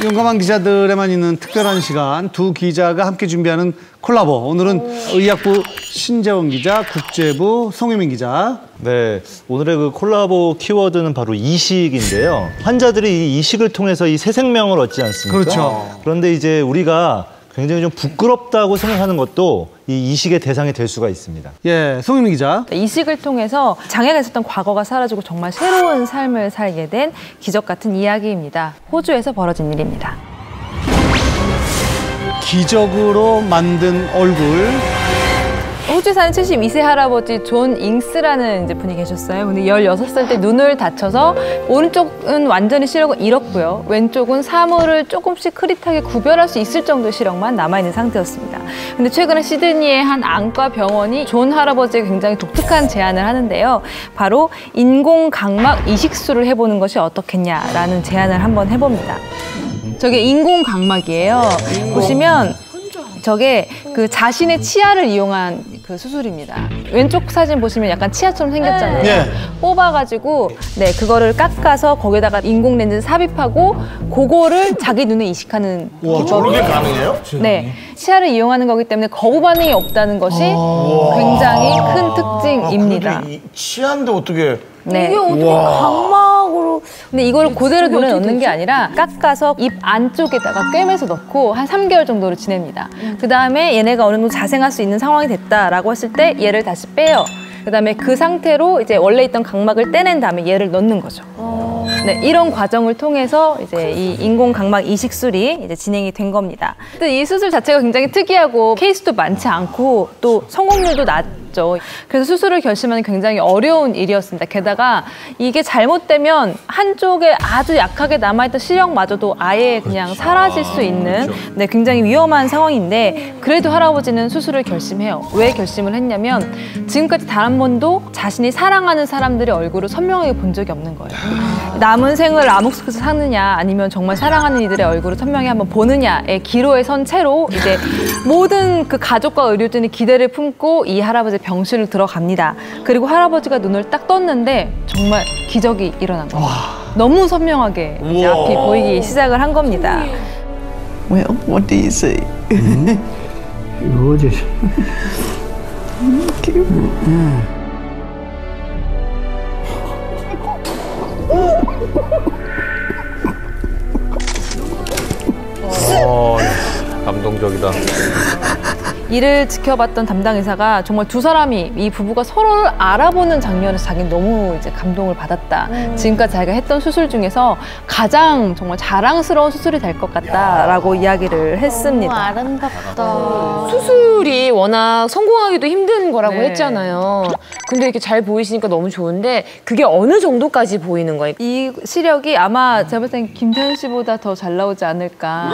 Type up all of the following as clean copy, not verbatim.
용감한 기자들에만 있는 특별한 시간, 두 기자가 함께 준비하는 콜라보. 오늘은 의학부 신재원 기자, 국제부 송유민 기자. 네, 오늘의 그 콜라보 키워드는 바로 이식인데요. 환자들이 이 이식을 통해서 이 새 생명을 얻지 않습니까? 그렇죠. 그런데 이제 우리가 굉장히 좀 부끄럽다고 생각하는 것도 이 이식의 대상이 될 수가 있습니다. 예, 송유민 기자. 이식을 통해서 장애가 있었던 과거가 사라지고 정말 새로운 삶을 살게 된 기적 같은 이야기입니다. 호주에서 벌어진 일입니다. 기적으로 만든 얼굴. 호주에 사는 72세 할아버지 존 잉스라는 이제 분이 계셨어요. 근데 16살 때 눈을 다쳐서 오른쪽은 완전히 시력을 잃었고요. 왼쪽은 사물을 조금씩 흐릿하게 구별할 수 있을 정도의 시력만 남아있는 상태였습니다. 근데 최근에 시드니의 한 안과 병원이 존 할아버지에게 굉장히 독특한 제안을 하는데요. 바로 인공각막 이식술을 해보는 것이 어떻겠냐라는 제안을 한번 해봅니다. 저게 인공각막이에요. 보시면 저게 그 자신의 치아를 이용한 그 수술입니다. 왼쪽 사진 보시면 약간 치아처럼 생겼잖아요. 네. 뽑아가지고 그거를 깎아서 거기다가 인공 렌즈를 삽입하고 그거를 자기 눈에 이식하는 와, 저렇게 가능해요? 네, 치아를 이용하는 거기 때문에 거부 반응이 없다는 것이 굉장히 큰 특징입니다. 치아인데 어떻게? 네. 이게 어떻게 각막으로? 근데 이걸 그대로 눈에 넣는 게 아니라 깎아서 입 안쪽에다가 꿰매서 넣고 한 3개월 정도를 지냅니다. 그 다음에 얘네가 어느 정도 자생할 수 있는 상황이 됐다라고 했을 때 얘를 다시 빼요. 그 다음에 그 상태로 이제 원래 있던 각막을 떼낸 다음에 얘를 넣는 거죠. 네, 이런 과정을 통해서 이제 이 인공 각막 이식술이 이제 진행이 된 겁니다. 이 수술 자체가 굉장히 특이하고 케이스도 많지 않고 또 성공률도 낮죠. 그래서 수술을 결심하는 굉장히 어려운 일이었습니다. 게다가 이게 잘못되면 한쪽에 아주 약하게 남아있던 시력마저도 아예 그냥 사라질 수 있는 네, 굉장히 위험한 상황인데 그래도 할아버지는 수술을 결심해요. 왜 결심을 했냐면 지금까지 단 한 번도 자신이 사랑하는 사람들의 얼굴을 선명하게 본 적이 없는 거예요. 남은 생을 암흑 속에서 사느냐 아니면 정말 사랑하는 이들의 얼굴을 선명히 한번 보느냐의 기로에 선 채로 이제 모든 그 가족과 의료진이 기대를 품고 이 할아버지의 병실을 들어갑니다. 그리고 할아버지가 눈을 딱 떴는데 정말 기적이 일어난 겁니다. 너무 선명하게 이제 앞이 보이기 시작을 한 겁니다. Well, what do you see? Gorgeous. 감동적이다. 이를 지켜봤던 담당 의사가 정말 두 사람이 이 부부가 서로를 알아보는 장면에서 자기는 너무 이제 감동을 받았다. 지금까지 자기가 했던 수술 중에서 가장 정말 자랑스러운 수술이 될 것 같다라고 이야기를 했습니다. 너무 아름답다. 수술이 워낙 성공하기도 힘든 거라고 네. 했잖아요. 근데 이렇게 잘 보이시니까 너무 좋은데 그게 어느 정도까지 보이는 거예요? 이 시력이 아마 제가 볼 땐 김태현 씨보다 더 잘 나오지 않을까.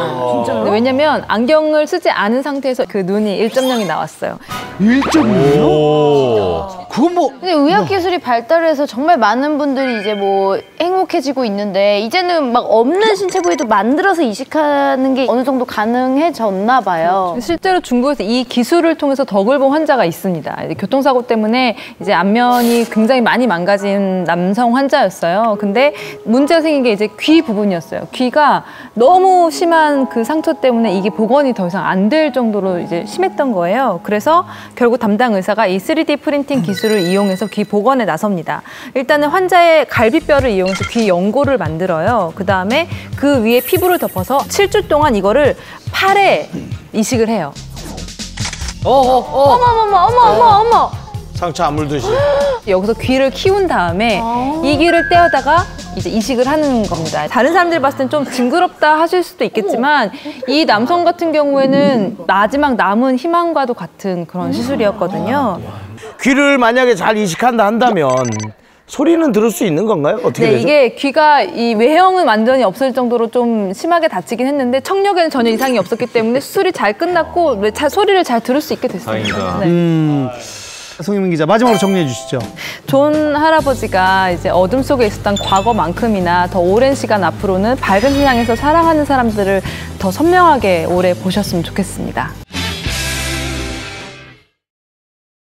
진짜요? 네, 왜냐면 안경을 쓰지 않은 상태에서 그 눈이 1.0이 나왔어요. 1.0이요? 그건 뭐. 근데 의학 기술이 발달해서 정말 많은 분들이 이제 뭐 행복해지고 있는데 이제는 막 없는 신체 부위도 만들어서 이식하는 게 어느 정도 가능해졌나 봐요. 실제로 중국에서 이 기술을 통해서 덕을 본 환자가 있습니다. 교통사고 때문에 이제 안면이 굉장히 많이 망가진 남성 환자였어요. 근데 문제가 생긴 게 이제 귀 부분이었어요. 귀가 너무 심한 그 상처 때문에 이게 복원이 더 이상 안 될 정도로 이제 심했던 거예요. 그래서 결국 담당 의사가 이 3D 프린팅 기술을 이용해서 귀 복원에 나섭니다. 일단은 환자의 갈비뼈를 이용해서 귀 연골을 만들어요. 그 다음에 그 위에 피부를 덮어서 7주 동안 이거를 팔에 이식을 해요. 어머. 상처 안 물듯이. 여기서 귀를 키운 다음에 이 귀를 떼어다가 이제 이식을 하는 겁니다. 다른 사람들이 봤을 땐 좀 징그럽다 하실 수도 있겠지만 이 남성 같은 경우에는 마지막 남은 희망과도 같은 그런 시술이었거든요. 귀를 만약에 잘 이식한다 한다면 소리는 들을 수 있는 건가요? 어떻게 네, 되죠? 이게 귀가 이 외형은 완전히 없을 정도로 좀 심하게 다치긴 했는데 청력에는 전혀 이상이 없었기 때문에 수술이 잘 끝났고 소리를 잘 들을 수 있게 됐습니다. 다행이다. 네. 송유민 기자, 마지막으로 정리해 주시죠. 존 할아버지가 이제 어둠 속에 있었던 과거만큼이나 더 오랜 시간 앞으로는 밝은 세상에서 사랑하는 사람들을 더 선명하게 오래 보셨으면 좋겠습니다.